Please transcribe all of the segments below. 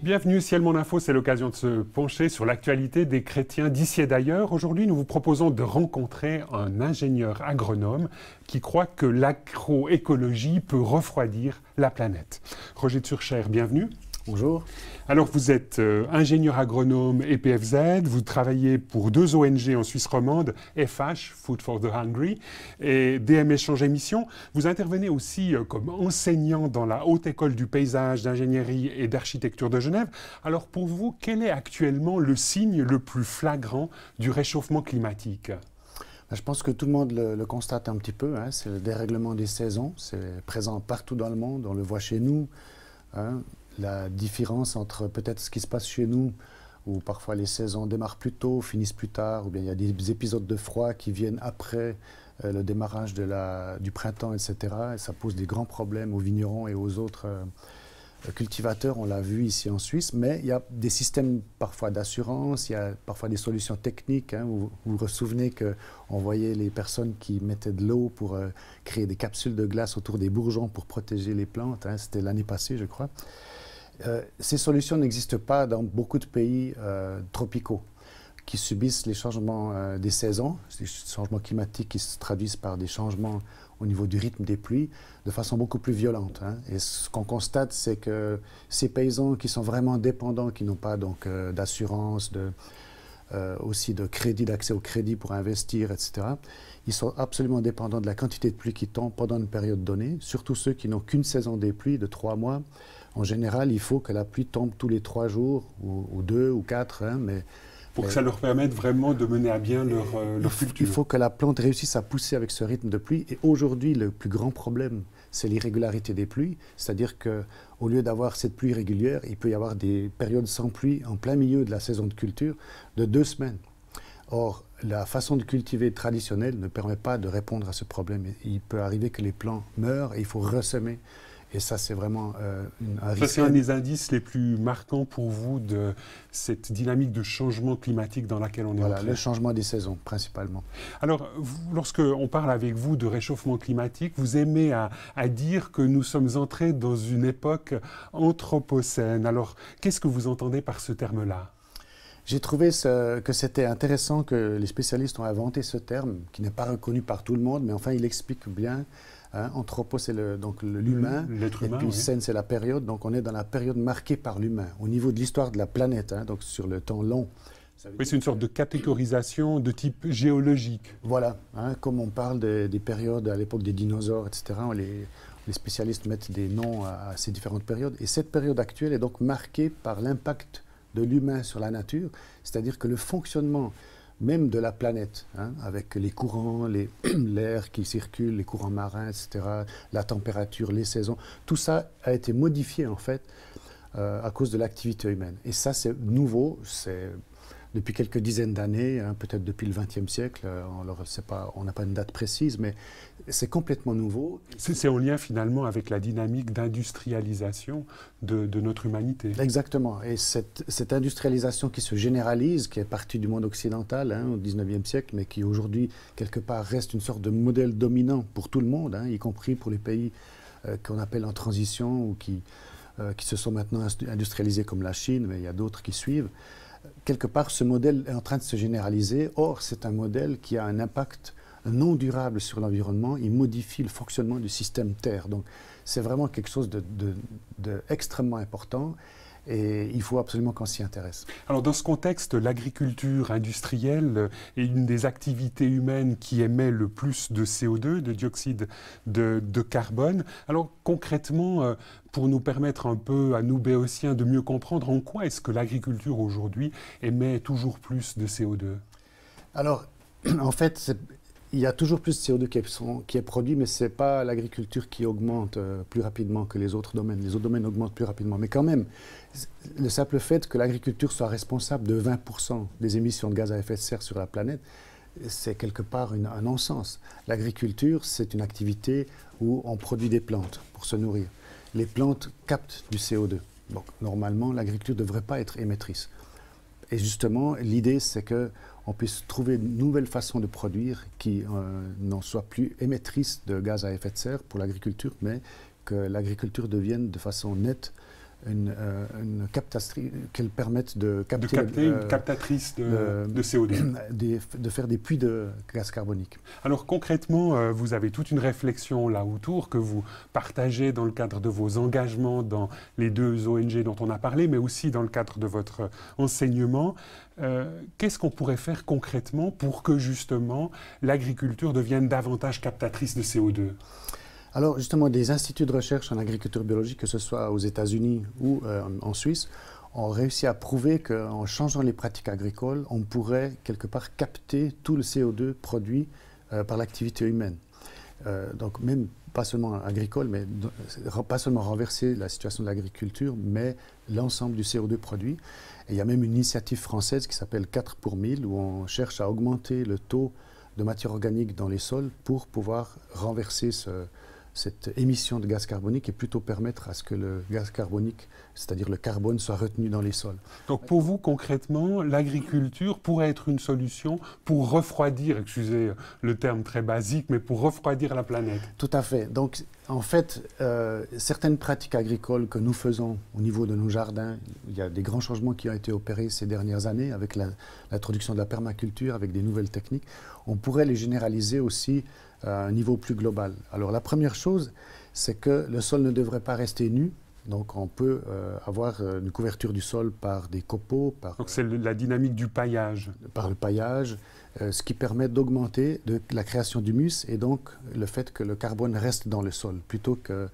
Bienvenue, Ciel Mon Info, c'est l'occasion de se pencher sur l'actualité des chrétiens d'ici et d'ailleurs. Aujourd'hui, nous vous proposons de rencontrer un ingénieur agronome qui croit que l'agroécologie peut refroidir la planète. Roger Turcher, bienvenue. Bonjour. Alors, vous êtes ingénieur agronome EPFZ, vous travaillez pour deux ONG en Suisse romande, FH, Food for the Hungry, et DM Échange Émission. Vous intervenez aussi comme enseignant dans la Haute École du paysage, d'ingénierie et d'architecture de Genève. Alors, pour vous, quel est actuellement le signe le plus flagrant du réchauffement climatique ? Je pense que tout le monde le constate un petit peu, hein, c'est le dérèglement des saisons, c'est présent partout dans le monde, on le voit chez nous. Hein. La différence entre peut-être ce qui se passe chez nous, où parfois les saisons démarrent plus tôt, finissent plus tard, ou bien il y a des épisodes de froid qui viennent après le démarrage du printemps, etc. Et ça pose des grands problèmes aux vignerons et aux autres cultivateurs, on l'a vu ici en Suisse, mais il y a des systèmes parfois d'assurance, il y a parfois des solutions techniques. Hein, vous vous souvenez qu'on voyait les personnes qui mettaient de l'eau pour créer des capsules de glace autour des bourgeons pour protéger les plantes, hein, c'était l'année passée, je crois. Ces solutions n'existent pas dans beaucoup de pays tropicaux qui subissent les changements des saisons, les changements climatiques qui se traduisent par des changements au niveau du rythme des pluies de façon beaucoup plus violente. Hein. Et ce qu'on constate, c'est que ces paysans qui sont vraiment dépendants, qui n'ont pas donc d'assurance, aussi de crédit, d'accès au crédit pour investir, etc., ils sont absolument dépendants de la quantité de pluie qui tombe pendant une période donnée, surtout ceux qui n'ont qu'une saison des pluies de 3 mois. En général, il faut que la pluie tombe tous les 3 jours, ou 2 ou 4, hein, pour que ça leur permette vraiment de mener à bien leur culture. Il faut que la plante réussisse à pousser avec ce rythme de pluie. Et aujourd'hui, le plus grand problème, c'est l'irrégularité des pluies. C'est-à-dire qu'au lieu d'avoir cette pluie régulière, il peut y avoir des périodes sans pluie en plein milieu de la saison de culture de 2 semaines. Or, la façon de cultiver traditionnelle ne permet pas de répondre à ce problème. Il peut arriver que les plants meurent et il faut ressemer. Et ça, c'est vraiment un risque. Ça, c'est un des indices les plus marquants pour vous de cette dynamique de changement climatique dans laquelle on est entré. Le changement des saisons, principalement. Alors, lorsqu'on parle avec vous de réchauffement climatique, vous aimez à dire que nous sommes entrés dans une époque anthropocène. Alors, qu'est-ce que vous entendez par ce terme-là ? J'ai trouvé que c'était intéressant que les spécialistes ont inventé ce terme, qui n'est pas reconnu par tout le monde, mais enfin, il explique bien. Hein, anthropo, c'est l'humain, l'être humain, et puis oui. scène, c'est la période. Donc, on est dans la période marquée par l'humain, au niveau de l'histoire de la planète, hein, donc sur le temps long. Oui, c'est une sorte de catégorisation de type géologique. Voilà, hein, comme on parle des périodes à l'époque des dinosaures, etc., les spécialistes mettent des noms à ces différentes périodes. Et cette période actuelle est donc marquée par l'impact de l'humain sur la nature, c'est-à-dire que le fonctionnement même de la planète, hein, avec les courants, l'air qui circule, les courants marins, etc., la température, les saisons, tout ça a été modifié en fait à cause de l'activité humaine. Et ça, c'est nouveau, c'est depuis quelques dizaines d'années, hein, peut-être depuis le XXe siècle, on n'a pas une date précise, mais c'est complètement nouveau. C'est en lien finalement avec la dynamique d'industrialisation de notre humanité. Exactement. Et cette industrialisation qui se généralise, qui est partie du monde occidental hein, au XIXe siècle, mais qui aujourd'hui, quelque part, reste une sorte de modèle dominant pour tout le monde, hein, y compris pour les pays qu'on appelle en transition ou qui se sont maintenant industrialisés comme la Chine, mais il y a d'autres qui suivent. Quelque part, ce modèle est en train de se généraliser. Or, c'est un modèle qui a un impact non durable sur l'environnement. Il modifie le fonctionnement du système Terre. Donc, c'est vraiment quelque chose d'extrêmement important et il faut absolument qu'on s'y intéresse. Alors, dans ce contexte, l'agriculture industrielle est une des activités humaines qui émet le plus de CO2, de dioxyde de carbone. Alors, concrètement, pour nous permettre un peu, à nous béotiens, de mieux comprendre, en quoi est-ce que l'agriculture aujourd'hui émet toujours plus de CO2 ? Alors, en fait, il y a toujours plus de CO2 qui est produit, mais ce n'est pas l'agriculture qui augmente plus rapidement que les autres domaines. Les autres domaines augmentent plus rapidement. Mais quand même, le simple fait que l'agriculture soit responsable de 20% des émissions de gaz à effet de serre sur la planète, c'est quelque part un non-sens. L'agriculture, c'est une activité où on produit des plantes pour se nourrir. Les plantes captent du CO2. Donc, normalement, l'agriculture ne devrait pas être émettrice. Et justement, l'idée, c'est qu'on puisse trouver une nouvelle façon de produire qui n'en soit plus émettrice de gaz à effet de serre pour l'agriculture, mais que l'agriculture devienne de façon nette qu'elles permettent de capter, une captatrice de CO2. De faire des puits de gaz carbonique. Alors concrètement, vous avez toute une réflexion là autour que vous partagez dans le cadre de vos engagements dans les 2 ONG dont on a parlé, mais aussi dans le cadre de votre enseignement. Qu'est-ce qu'on pourrait faire concrètement pour que justement l'agriculture devienne davantage captatrice de CO2? Alors justement, des instituts de recherche en agriculture biologique, que ce soit aux États-Unis ou en Suisse, ont réussi à prouver qu'en changeant les pratiques agricoles, on pourrait quelque part capter tout le CO2 produit par l'activité humaine. Donc même pas seulement agricole, mais pas seulement renverser la situation de l'agriculture, mais l'ensemble du CO2 produit. Et il y a même une initiative française qui s'appelle 4 pour 1000, où on cherche à augmenter le taux de matière organique dans les sols pour pouvoir renverser cette émission de gaz carbonique et plutôt permettre à ce que le gaz carbonique, c'est-à-dire le carbone, soit retenu dans les sols. Donc pour vous, concrètement, l'agriculture pourrait être une solution pour refroidir, excusez le terme très basique, mais pour refroidir la planète? Tout à fait. Donc en fait, certaines pratiques agricoles que nous faisons au niveau de nos jardins, il y a des grands changements qui ont été opérés ces dernières années avec l'introduction de la permaculture, avec des nouvelles techniques. On pourrait les généraliser aussi à un niveau plus global. Alors la première chose, c'est que le sol ne devrait pas rester nu. Donc on peut avoir une couverture du sol par des copeaux. Donc c'est la dynamique du paillage. Par le paillage, ce qui permet d'augmenter la création d'humus et donc le fait que le carbone reste dans le sol, plutôt que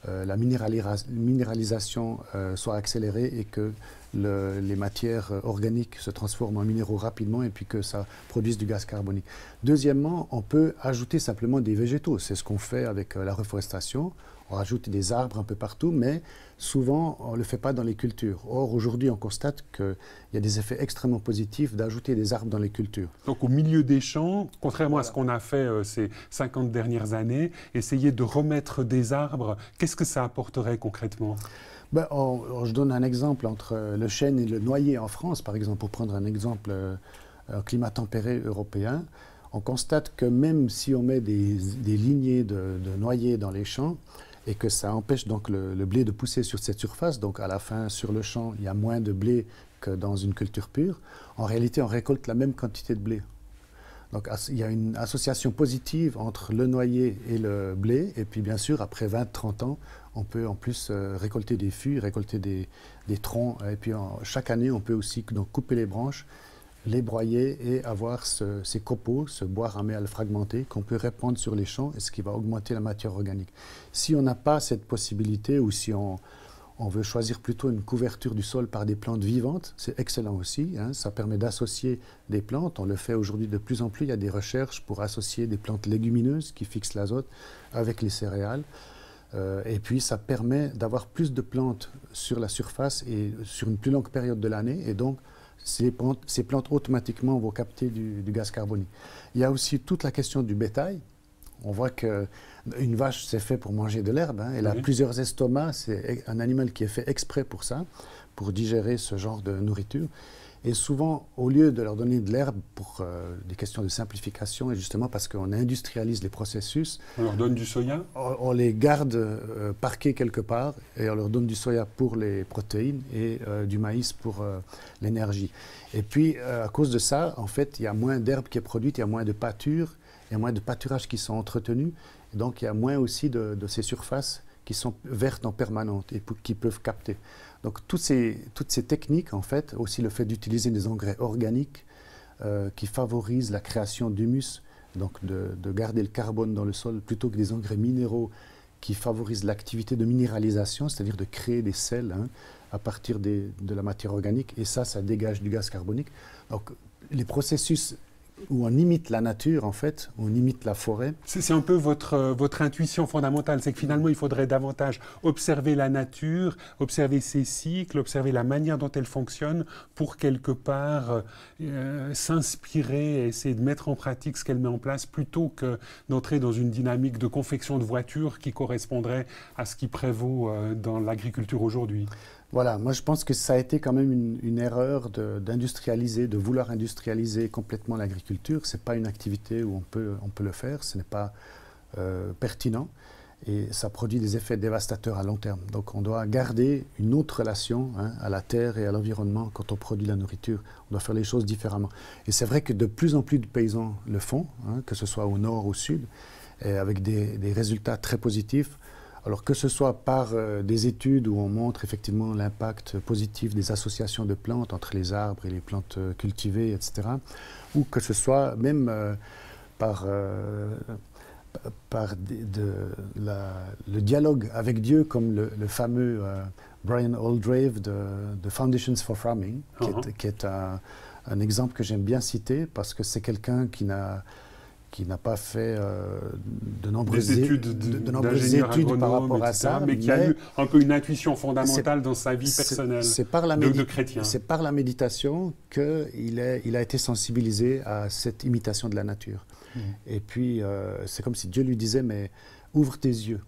la minéralisation soit accélérée et que les matières organiques se transforment en minéraux rapidement et puis que ça produise du gaz carbonique. Deuxièmement, on peut ajouter simplement des végétaux. C'est ce qu'on fait avec la reforestation. On rajoute des arbres un peu partout, mais souvent, on ne le fait pas dans les cultures. Or, aujourd'hui, on constate qu'il y a des effets extrêmement positifs d'ajouter des arbres dans les cultures. Donc, au milieu des champs, contrairement à ce qu'on a fait ces 50 dernières années, essayer de remettre des arbres, qu'est-ce que ça apporterait concrètement? Je donne un exemple entre le chêne et le noyer en France, par exemple, pour prendre un exemple, un climat tempéré européen. On constate que même si on met des lignées de noyers dans les champs, et que ça empêche donc le blé de pousser sur cette surface, donc à la fin, sur le champ, il y a moins de blé que dans une culture pure. En réalité, on récolte la même quantité de blé. Donc il y a une association positive entre le noyer et le blé, et puis bien sûr, après 20-30 ans, on peut en plus récolter des fûts, récolter des troncs, et puis chaque année, on peut aussi donc, couper les branches, les broyer et avoir ces copeaux, ce bois raméal fragmenté qu'on peut répandre sur les champs, et ce qui va augmenter la matière organique. Si on n'a pas cette possibilité, ou si on veut choisir plutôt une couverture du sol par des plantes vivantes, c'est excellent aussi, hein, ça permet d'associer des plantes. On le fait aujourd'hui de plus en plus, il y a des recherches pour associer des plantes légumineuses qui fixent l'azote avec les céréales. Et puis ça permet d'avoir plus de plantes sur la surface et sur une plus longue période de l'année, et donc ces plantes automatiquement vont capter du gaz carbonique. Il y a aussi toute la question du bétail. On voit qu'une vache, c'est fait pour manger de l'herbe, hein. Elle a plusieurs estomacs, c'est un animal qui est fait exprès pour ça, pour digérer ce genre de nourriture. Et souvent, au lieu de leur donner de l'herbe pour des questions de simplification, et justement parce qu'on industrialise les processus... On leur donne du soya? On les garde parqués quelque part, et on leur donne du soya pour les protéines et du maïs pour l'énergie. Et puis, à cause de ça, en fait, il y a moins d'herbe qui est produite, il y a moins de pâture, il y a moins de pâturages qui sont entretenus, et donc il y a moins aussi de ces surfaces qui sont vertes en permanence et qui peuvent capter. Donc toutes ces techniques, en fait, aussi le fait d'utiliser des engrais organiques qui favorisent la création d'humus, donc de garder le carbone dans le sol, plutôt que des engrais minéraux qui favorisent l'activité de minéralisation, c'est-à-dire de créer des sels hein, à partir de la matière organique, et ça dégage du gaz carbonique. Donc les processus où on imite la nature, en fait, on imite la forêt. C'est un peu votre intuition fondamentale, c'est que finalement, il faudrait davantage observer la nature, observer ses cycles, observer la manière dont elle fonctionne pour, quelque part, s'inspirer et essayer de mettre en pratique ce qu'elle met en place, plutôt que d'entrer dans une dynamique de confection de voitures qui correspondrait à ce qui prévaut dans l'agriculture aujourd'hui. Voilà, moi je pense que ça a été quand même une erreur d'industrialiser, de vouloir industrialiser complètement l'agriculture. Ce n'est pas une activité où on peut le faire, ce n'est pas pertinent. et ça produit des effets dévastateurs à long terme. Donc on doit garder une autre relation à la terre et à l'environnement quand on produit la nourriture. On doit faire les choses différemment. Et c'est vrai que de plus en plus de paysans le font, que ce soit au nord ou au sud, et avec des résultats très positifs. Alors que ce soit par des études où on montre effectivement l'impact positif des associations de plantes entre les arbres et les plantes cultivées, etc., ou que ce soit même par le dialogue avec Dieu, comme le fameux Brian Aldrave de Foundations for Farming, qui est un exemple que j'aime bien citer parce que c'est quelqu'un qui n'a pas fait de nombreuses études par rapport à ça, mais qui a eu un peu une intuition fondamentale dans sa vie personnelle de chrétien. C'est par la méditation qu'il a été sensibilisé à cette imitation de la nature. Et puis, c'est comme si Dieu lui disait, mais ouvre tes yeux.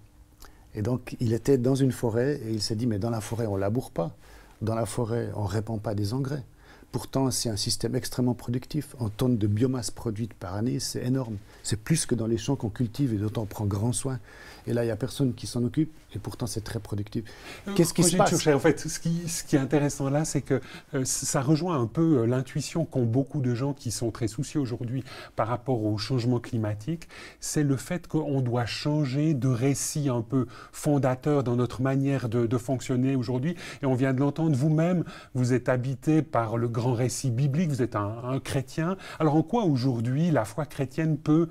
Et donc, il était dans une forêt et il s'est dit, mais dans la forêt, on ne laboure pas. Dans la forêt, on ne répand pas des engrais. Pourtant, c'est un système extrêmement productif. En tonnes de biomasse produite par année, c'est énorme. C'est plus que dans les champs qu'on cultive et dont on prend grand soin. Et là, il n'y a personne qui s'en occupe et pourtant, c'est très productif. Qu'est-ce qui se passe? En fait, ce qui est intéressant là, c'est que ça rejoint un peu l'intuition qu'ont beaucoup de gens qui sont très soucieux aujourd'hui par rapport au changement climatique. C'est le fait qu'on doit changer de récit un peu fondateur dans notre manière de fonctionner aujourd'hui. Et on vient de l'entendre, vous-même, vous êtes habité par le grand récit biblique, vous êtes un chrétien. Alors en quoi aujourd'hui la foi chrétienne peut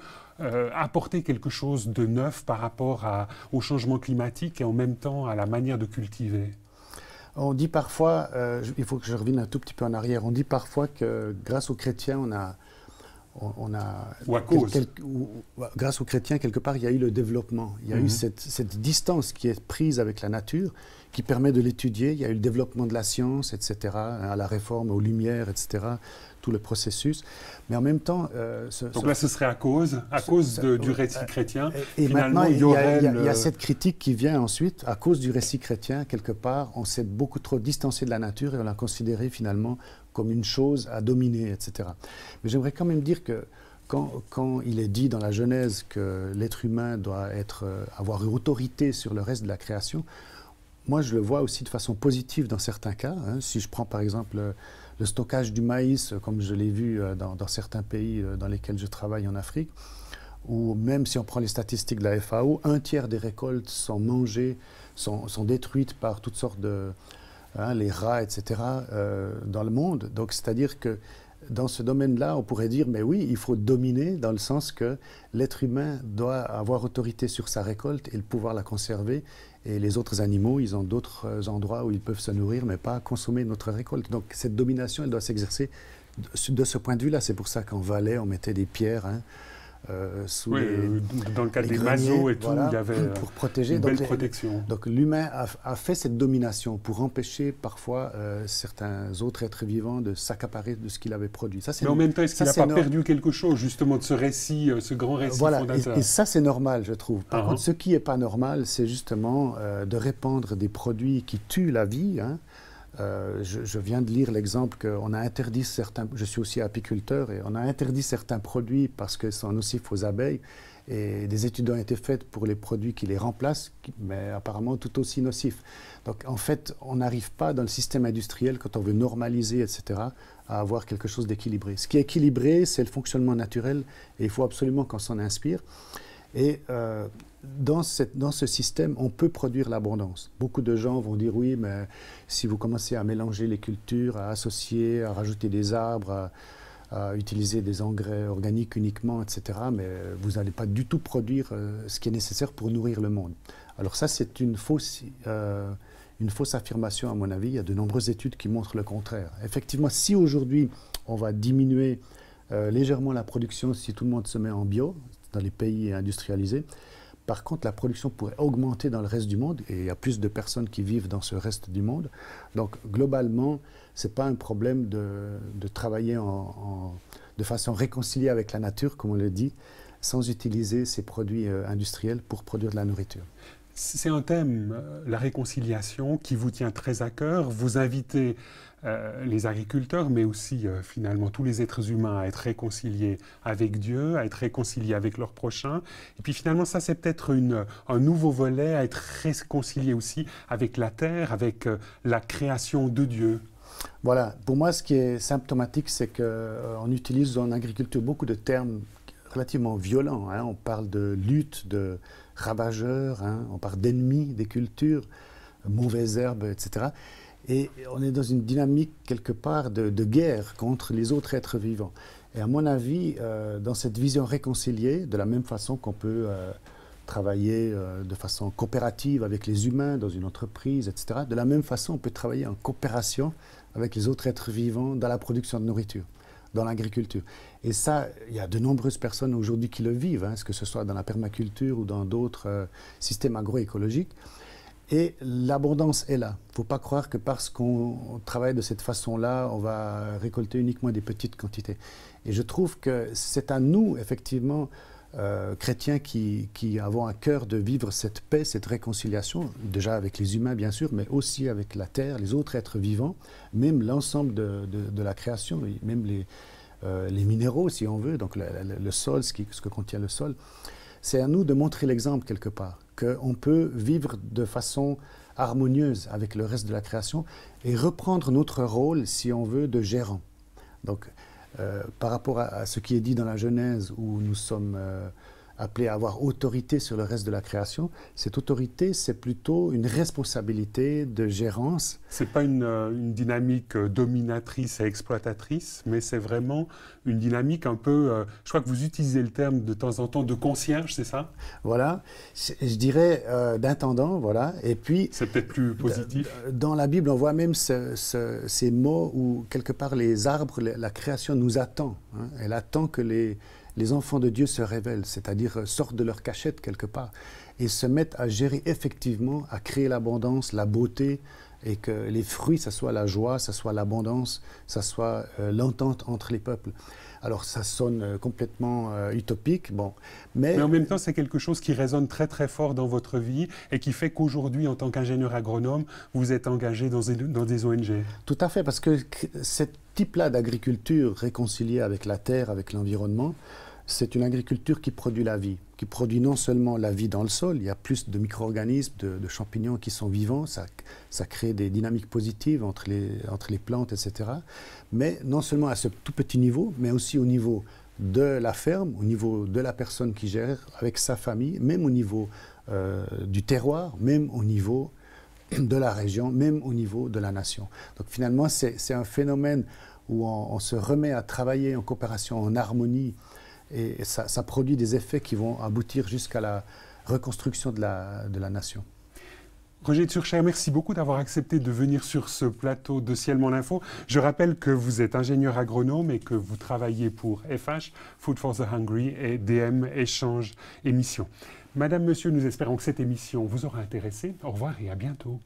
apporter quelque chose de neuf par rapport au changement climatique et en même temps à la manière de cultiver? On dit parfois, il faut que je revienne un tout petit peu en arrière, on dit parfois que grâce aux chrétiens, ou à cause. Grâce aux chrétiens, quelque part, il y a eu le développement. Il y a eu cette distance qui est prise avec la nature, qui permet de l'étudier. Il y a eu le développement de la science, etc., à la réforme, aux Lumières, etc., tout le processus. Mais en même temps... Donc là, ce serait à cause du récit chrétien. Et maintenant, il y a cette critique qui vient ensuite, à cause du récit chrétien, quelque part, on s'est beaucoup trop distancé de la nature et on l'a considéré finalement comme une chose à dominer, etc. Mais j'aimerais quand même dire que quand il est dit dans la Genèse que l'être humain doit avoir une autorité sur le reste de la création, moi je le vois aussi de façon positive dans certains cas. Si je prends par exemple le stockage du maïs, comme je l'ai vu dans certains pays dans lesquels je travaille en Afrique, ou même si on prend les statistiques de la FAO, 1/3 des récoltes sont mangées, sont détruites par toutes sortes de... les rats, etc., dans le monde. Donc, c'est-à-dire que dans ce domaine-là, on pourrait dire, mais oui, il faut dominer dans le sens que l'être humain doit avoir autorité sur sa récolte et pouvoir la conserver. Et les autres animaux, ils ont d'autres endroits où ils peuvent se nourrir, mais pas consommer notre récolte. Donc, cette domination, elle doit s'exercer de ce point de vue-là. C'est pour ça qu'en Valais, on mettait des pierres sous dans le cas des masos et tout, voilà, il y avait pour protéger. une belle protection. Donc l'humain a fait cette domination pour empêcher parfois certains autres êtres vivants de s'accaparer de ce qu'il avait produit. Ça, mais en même temps, est-ce qu'il n'a pas perdu quelque chose justement de ce récit, ce grand récit fondateur? Et ça, c'est normal, je trouve. Par contre, ce qui n'est pas normal, c'est justement de répandre des produits qui tuent la vie. Je viens de lire l'exemple qu'on a interdit certains, je suis aussi apiculteur, et on a interdit certains produits parce qu'ils sont nocifs aux abeilles, et des études ont été faites pour les produits qui les remplacent, mais apparemment tout aussi nocifs. Donc en fait, on n'arrive pas dans le système industriel, quand on veut normaliser, etc., à avoir quelque chose d'équilibré. Ce qui est équilibré, c'est le fonctionnement naturel, et il faut absolument qu'on s'en inspire. Et dans ce système, on peut produire l'abondance. Beaucoup de gens vont dire, oui, mais si vous commencez à mélanger les cultures, à associer, à rajouter des arbres, à utiliser des engrais organiques uniquement, etc., mais vous n'allez pas du tout produire ce qui est nécessaire pour nourrir le monde. Alors ça, c'est une fausse affirmation, à mon avis. Il y a de nombreuses études qui montrent le contraire. Effectivement, si aujourd'hui, on va diminuer légèrement la production, si tout le monde se met en bio, dans les pays industrialisés. Par contre, la production pourrait augmenter dans le reste du monde et il y a plus de personnes qui vivent dans ce reste du monde. Donc, globalement, ce n'est pas un problème de travailler de façon réconciliée avec la nature, comme on le dit, sans utiliser ces produits industriels pour produire de la nourriture. C'est un thème, la réconciliation, qui vous tient très à cœur. Vous invitez les agriculteurs, mais aussi finalement tous les êtres humains à être réconciliés avec Dieu, à être réconciliés avec leurs prochains. Et puis finalement, ça c'est peut-être un nouveau volet, à être réconcilié aussi avec la terre, avec la création de Dieu. Voilà, pour moi ce qui est symptomatique, c'est qu'on utilise en agriculture beaucoup de termes relativement violents. Hein. On parle de lutte, de ravageurs, hein. On parle d'ennemis des cultures, mauvaises herbes, etc. Et on est dans une dynamique quelque part de guerre contre les autres êtres vivants. Et à mon avis, dans cette vision réconciliée, de la même façon qu'on peut travailler de façon coopérative avec les humains dans une entreprise, etc., de la même façon, on peut travailler en coopération avec les autres êtres vivants dans la production de nourriture, dans l'agriculture. Et ça, il y a de nombreuses personnes aujourd'hui qui le vivent, hein, que ce soit dans la permaculture ou dans d'autres systèmes agroécologiques. Et l'abondance est là. Il ne faut pas croire que parce qu'on travaille de cette façon-là, on va récolter uniquement des petites quantités. Et je trouve que c'est à nous, effectivement, chrétiens qui avons à cœur de vivre cette paix, cette réconciliation, déjà avec les humains bien sûr, mais aussi avec la terre, les autres êtres vivants, même l'ensemble de la création, même les minéraux si on veut, donc le sol, ce que contient le sol. C'est à nous de montrer l'exemple quelque part, qu'on peut vivre de façon harmonieuse avec le reste de la création et reprendre notre rôle, si on veut, de gérant. Donc, par rapport à ce qui est dit dans la Genèse, où nous sommes appelés à avoir autorité sur le reste de la création, cette autorité, c'est plutôt une responsabilité de gérance. Ce n'est pas une dynamique dominatrice et exploitatrice, mais c'est vraiment une dynamique un peu, je crois que vous utilisez le terme de temps en temps, de concierge, c'est ça? Voilà, je dirais d'intendant, voilà, et puis... C'est peut-être plus positif. Dans la Bible, on voit même ces mots où, quelque part, les arbres, la création nous attend. Hein, elle attend que les enfants de Dieu se révèlent, c'est-à-dire sortent de leur cachette quelque part, et se mettent à gérer effectivement, à créer l'abondance, la beauté, et que les fruits, ça soit la joie, ça soit l'abondance, ça soit l'entente entre les peuples. Alors ça sonne complètement utopique, bon, mais en même temps, c'est quelque chose qui résonne très très fort dans votre vie et qui fait qu'aujourd'hui, en tant qu'ingénieur agronome, vous êtes engagé dans des ONG. Tout à fait, parce que ce type-là d'agriculture réconciliée avec la terre, avec l'environnement, c'est une agriculture qui produit la vie, qui produit non seulement la vie dans le sol, il y a plus de micro-organismes, de champignons qui sont vivants, ça crée des dynamiques positives entre les plantes, etc. Mais non seulement à ce tout petit niveau, mais aussi au niveau de la ferme, au niveau de la personne qui gère, avec sa famille, même au niveau du terroir, même au niveau de la région, même au niveau de la nation. Donc finalement, c'est un phénomène où on se remet à travailler en coopération, en harmonie, et ça produit des effets qui vont aboutir jusqu'à la reconstruction de la nation. Roger Tschurcher, merci beaucoup d'avoir accepté de venir sur ce plateau de Ciel Mon Info. Je rappelle que vous êtes ingénieur agronome et que vous travaillez pour FH, Food for the Hungry, et DM Échange Émission. Madame, Monsieur, nous espérons que cette émission vous aura intéressé. Au revoir et à bientôt.